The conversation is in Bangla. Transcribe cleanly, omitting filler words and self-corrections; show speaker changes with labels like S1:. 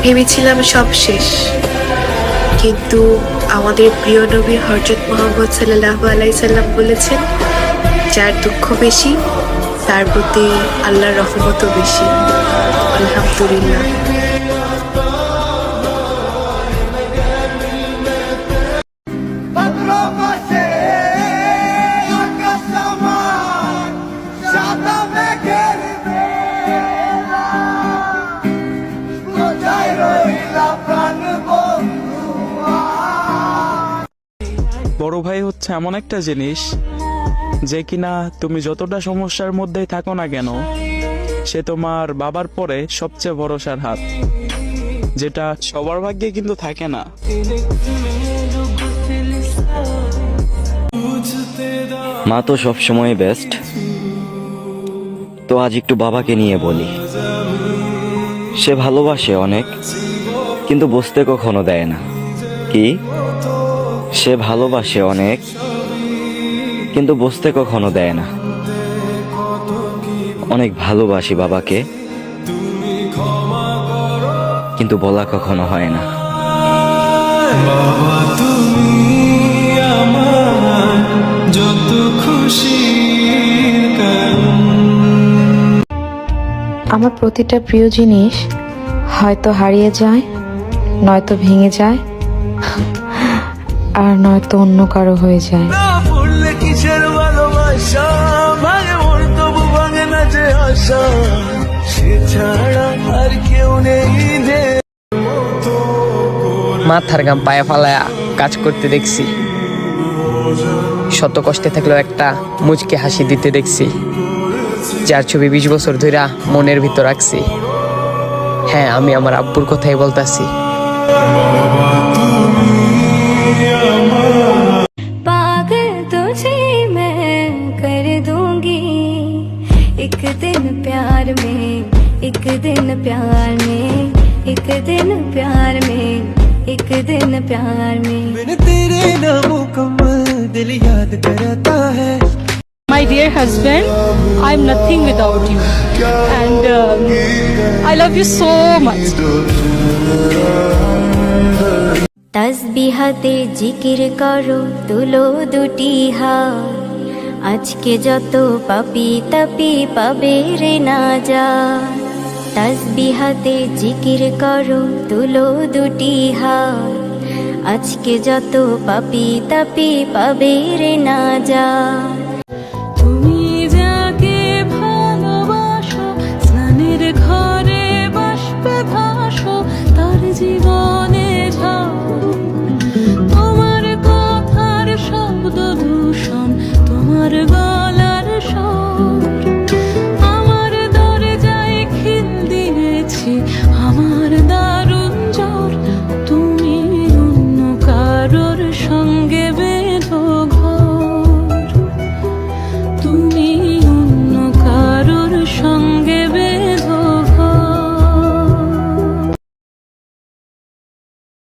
S1: ভেবেছিলাম সব শেষ, কিন্তু আমাদের প্রিয় নবী হযরত মুহাম্মদ সাল্লাল্লাহু আলাইহি সাল্লাম বলেছেন, যার দুঃখ বেশি তার প্রতি আল্লাহর রহমতও বেশি। আলহামদুলিল্লাহ।
S2: বড় ভাই হচ্ছে এমন একটা জিনিস যে কিনা তুমি যতটা সমস্যার মধ্যেই থাকো না কেন, সে তোমার বাবার পরে সবচেয়ে ভরসার হাত, যেটা সবার ভাগ্যে কিন্তু থাকে না।
S3: মা তো সবসময় বেস্ট, তো আজ একটু বাবাকে নিয়ে বলি। সে ভালোবাসে অনেক, কিন্তু বুঝতে কখনো দেয় না। কি? সে ভালোবাসে অনেক, কিন্তু বুঝতে কখনো দেয় না। অনেক ভালোবাসি বাবাকে, কিন্তু বলা কখনো হয় না।
S4: বাবা তুমি আমার যত খুশির কারণ।
S5: আমার প্রতিটা প্রিয় জিনিস হয়তো হারিয়ে যায়, নয়তো ভেঙে যায়, আর নয়তো অন্য কারো হয়ে যায়।
S4: কিসের ভালোবাসা ভাঙে মোর তবু ভাঙে না যে আশা, সে ছাড়া আর কেউ নেই রে।
S6: মাথার গাম পায়ে ফালায়া কাজ করতে দেখছি, শত কষ্টে থাকলেও একটা মুচকে হাসি দিতে দেখছি, যার ছবি 20 বছর ধরে মনের ভিতর রাখছি। হ্যাঁ, আমি আমার আব্বুর কথাই বলতাছি।
S7: पागल तुझे मैं कर दूंगी, एक दिन प्यार में, एक दिन प्यार में, एक दिन प्यार में, एक दिन प्यार में।
S4: बिन तेरे ना मुकम्मल दिल याद करता है।
S8: My dear husband, I'm nothing without you, and I love you so much.
S7: তসবিহাতে জিকির করো, তুলো দুটি হাত, আজকে যত পাপি তাপি পাবে রে না যা। তসবিহাতে জিকির করো, তুলো দুটি হাত, আজকে যত পাপি তাপি পাবে রে না যা।
S8: তুমি যাকে ভালোবাসো, স্নানের ঘরে বাষ্পে ভাসো, তার জীবন